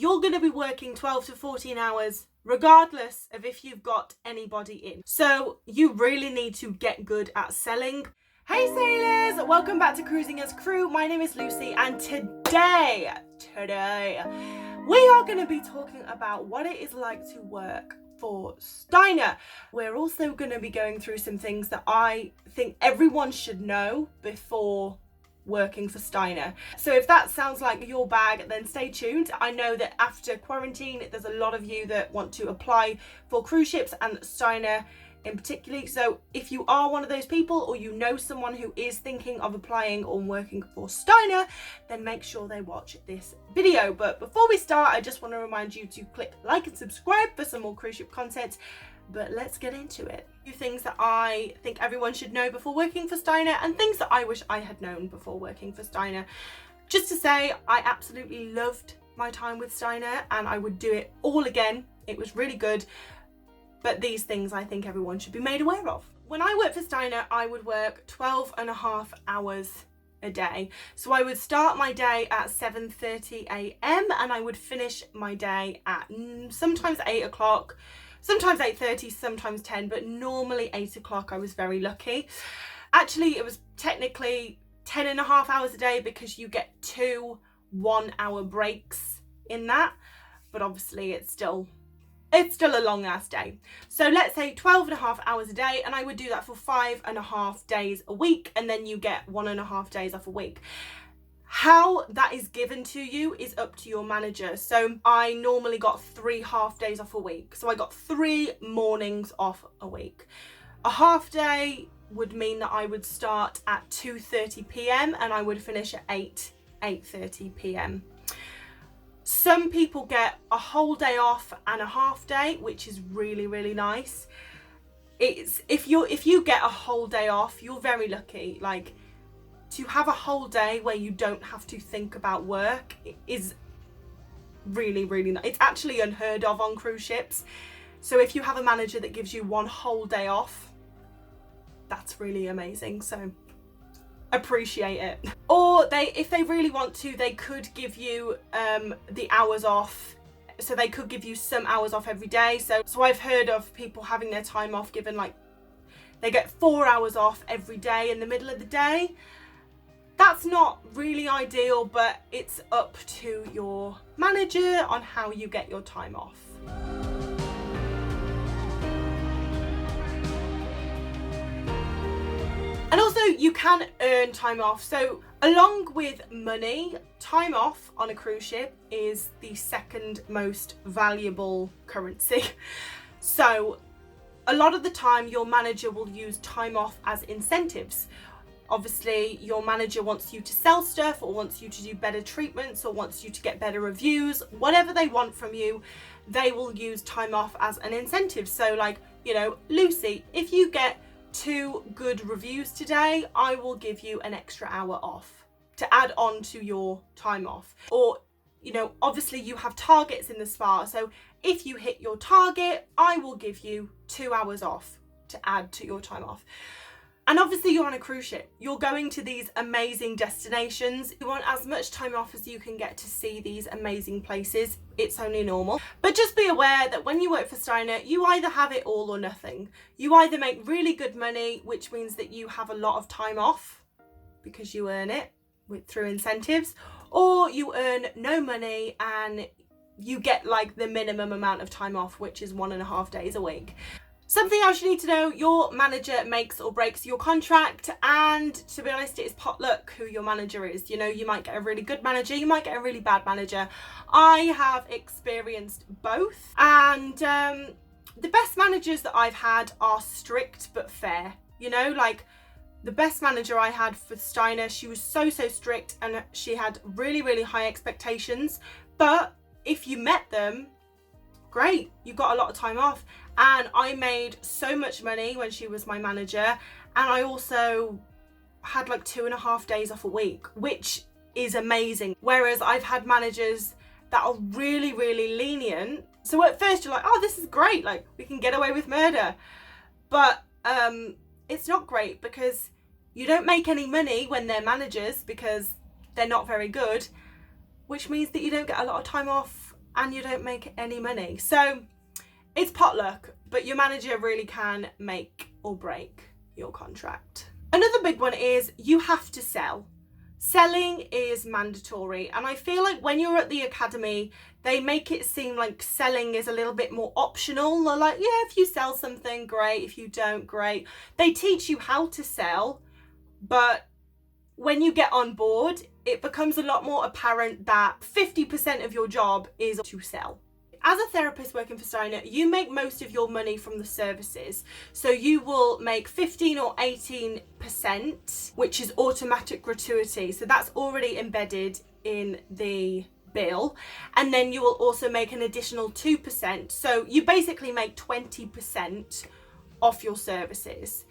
you're going to be working 12 to 14 hours regardless of if you've got anybody in. So you really need to get good at selling. Hey sailors, welcome back to Cruising as Crew. My name is Lucy, and today we are going to be talking about what it is like to work for Steiner. We're also going to be going through some things that I think everyone should know before working for Steiner. So if that sounds like your bag, then stay tuned. I know that after quarantine there's a lot of you that want to apply for cruise ships, and Steiner in particular. So if you are one of those people, or you know someone who is thinking of applying or working for Steiner, then make sure they watch this video. But before we start, I just want to remind you to click like and subscribe for some more cruise ship content. But let's get into it. A few things that I think everyone should know before working for Steiner, and things that I wish I had known before working for Steiner. Just to say, I absolutely loved my time with Steiner and I would do it all again. It was really good. But these things I think everyone should be made aware of. When I worked for Steiner, I would work 12.5 hours a day. So I would start my day at 7:30 a.m. and I would finish my day at sometimes 8 o'clock, sometimes 8:30, sometimes 10, but normally 8 o'clock. I was very lucky. Actually, it was technically 10.5 hours a day because you get 2 1-hour breaks in that. But obviously it's still a long ass day. So let's say 12.5 hours a day, and I would do that for 5.5 days a week, and then you get 1.5 days off a week. How that is given to you is up to your manager. So I normally got 3 half days off a week. So I got 3 mornings off a week. A half day would mean that I would start at 2:30 p.m. and I would finish at 8:30 p.m. Some people get a whole day off and a half day, which is really, really nice. If you get a whole day off, you're very lucky. Like, to have a whole day where you don't have to think about work is really, really nice. It's actually unheard of on cruise ships. So if you have a manager that gives you 1 whole day off, that's really amazing. So appreciate it. Or if they really want to, they could give you the hours off. So they could give you some hours off every day. So I've heard of people having their time off given, like they get 4 hours off every day in the middle of the day. That's not really ideal, but it's up to your manager on how you get your time off. And also you can earn time off. So along with money, time off on a cruise ship is the second most valuable currency. So a lot of the time your manager will use time off as incentives. Obviously your manager wants you to sell stuff, or wants you to do better treatments, or wants you to get better reviews. Whatever they want from you, they will use time off as an incentive. So like, you know, Lucy, if you get 2 good reviews today, I will give you an extra hour off to add on to your time off. Or, you know, obviously you have targets in the spa, so if you hit your target, I will give you 2 hours off to add to your time off. And obviously you're on a cruise ship, you're going to these amazing destinations. You want as much time off as you can get to see these amazing places. It's only normal. But just be aware that when you work for Steiner, you either have it all or nothing. You either make really good money, which means that you have a lot of time off because you earn it through incentives, or you earn no money and you get like the minimum amount of time off, which is 1.5 days a week. Something else you need to know, your manager makes or breaks your contract, and to be honest, it's potluck who your manager is. You know, you might get a really good manager, you might get a really bad manager. I have experienced both, and the best managers that I've had are strict but fair. You know, like the best manager I had for Steiner, she was so strict, and she had really, really high expectations. But if you met them, great, you got a lot of time off. And I made so much money when she was my manager, and I also had like 2.5 days off a week, which is amazing. Whereas I've had managers that are really, really lenient. So at first you're like, oh, this is great, like we can get away with murder. But it's not great, because you don't make any money when they're managers because they're not very good, which means that you don't get a lot of time off and you don't make any money. So it's potluck, but your manager really can make or break your contract. Another big one is you have to sell. Selling is mandatory, and I feel like when you're at the academy, they make it seem like selling is a little bit more optional. They're like, yeah, if you sell something, great. If you don't, great. They teach you how to sell, but when you get on board, it becomes a lot more apparent that 50% of your job is to sell. As a therapist working for Steiner, you make most of your money from the services. So you will make 15 or 18%, which is automatic gratuity. So that's already embedded in the bill. And then you will also make an additional 2%. So you basically make 20% off your services.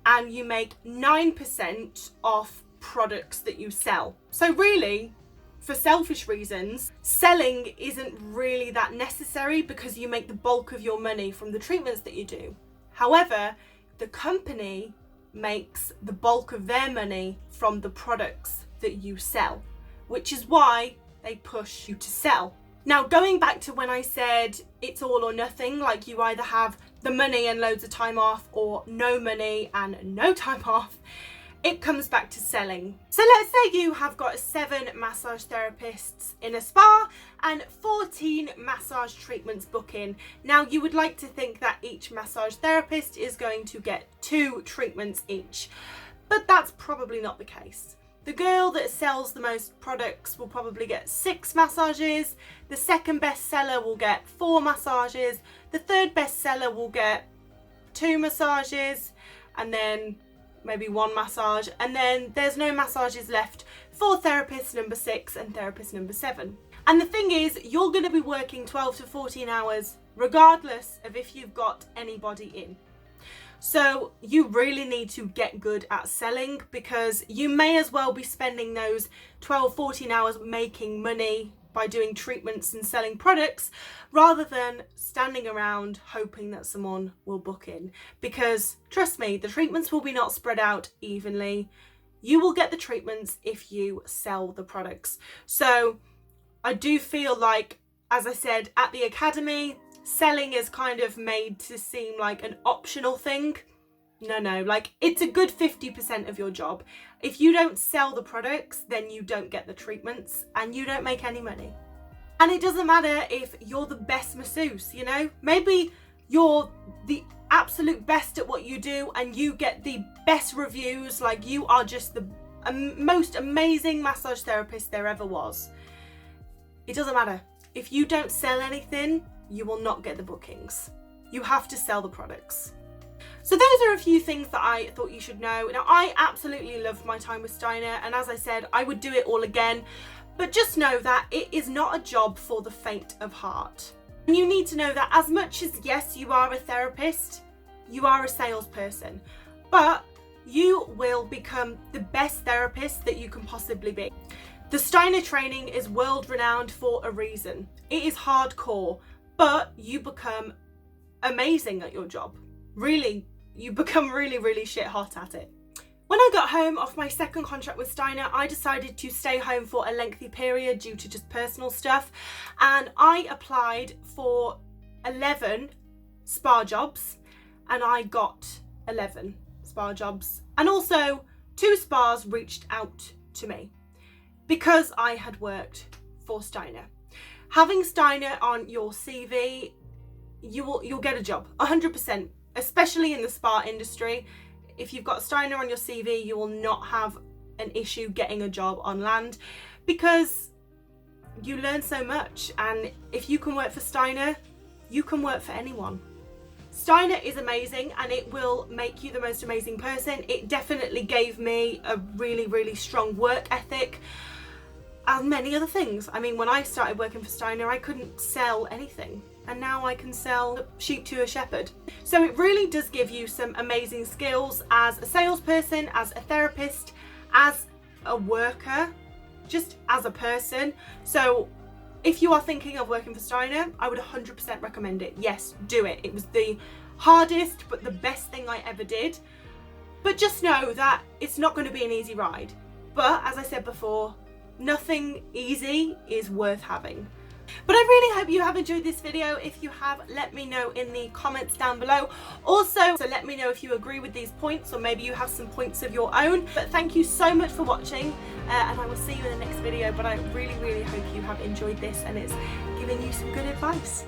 And you make 9% off products that you sell. So really, for selfish reasons, selling isn't really that necessary because you make the bulk of your money from the treatments that you do. However, the company makes the bulk of their money from the products that you sell, which is why they push you to sell. Now, going back to when I said it's all or nothing, like you either have the money and loads of time off or no money and no time off, it comes back to selling. So let's say you have got 7 massage therapists in a spa and 14 massage treatments booking. Now you would like to think that each massage therapist is going to get 2 treatments each, but that's probably not the case. The girl that sells the most products will probably get 6 massages, the second best seller will get 4 massages, the third best seller will get 2 massages, and then maybe 1 massage, and then there's no massages left for therapist number 6 and therapist number 7. And the thing is, you're going to be working 12 to 14 hours regardless of if you've got anybody in. So you really need to get good at selling, because you may as well be spending those 12, 14 hours making money by doing treatments and selling products rather than standing around hoping that someone will book in. Because trust me, the treatments will be not spread out evenly. You will get the treatments if you sell the products. So I do feel like, as I said, at the academy, selling is kind of made to seem like an optional thing. No, like it's a good 50% of your job. If you don't sell the products, then you don't get the treatments and you don't make any money. And it doesn't matter if you're the best masseuse, you know, maybe you're the absolute best at what you do and you get the best reviews, like you are just the most amazing massage therapist there ever was. It doesn't matter. If you don't sell anything, you will not get the bookings. You have to sell the products. So those are a few things that I thought you should know. Now, I absolutely loved my time with Steiner, and as I said, I would do it all again, but just know that it is not a job for the faint of heart. And you need to know that as much as, yes, you are a therapist, you are a salesperson, but you will become the best therapist that you can possibly be. The Steiner training is world renowned for a reason. It is hardcore, but you become amazing at your job. Really, you become really, really shit hot at it. When I got home off my second contract with Steiner, I decided to stay home for a lengthy period due to just personal stuff, and I applied for 11 spa jobs, and I got 11 spa jobs. And also 2 spas reached out to me because I had worked for Steiner. Having Steiner on your CV, you'll get a job, 100%. Especially in the spa industry. If you've got Steiner on your CV, you will not have an issue getting a job on land, because you learn so much, and if you can work for Steiner, you can work for anyone. Steiner is amazing and it will make you the most amazing person. It definitely gave me a really, really strong work ethic and many other things. I mean, when I started working for Steiner, I couldn't sell anything. And now I can sell sheep to a shepherd. So it really does give you some amazing skills as a salesperson, as a therapist, as a worker, just as a person. So if you are thinking of working for Steiner, I would 100% recommend it. Yes, do it. It was the hardest but the best thing I ever did. But just know that it's not going to be an easy ride. But as I said before, nothing easy is worth having. But I really hope you have enjoyed this video. If you have, let me know in the comments down below. Also, so let me know if you agree with these points or maybe you have some points of your own. But thank you so much for watching and I will see you in the next video. But I really, really hope you have enjoyed this and it's giving you some good advice.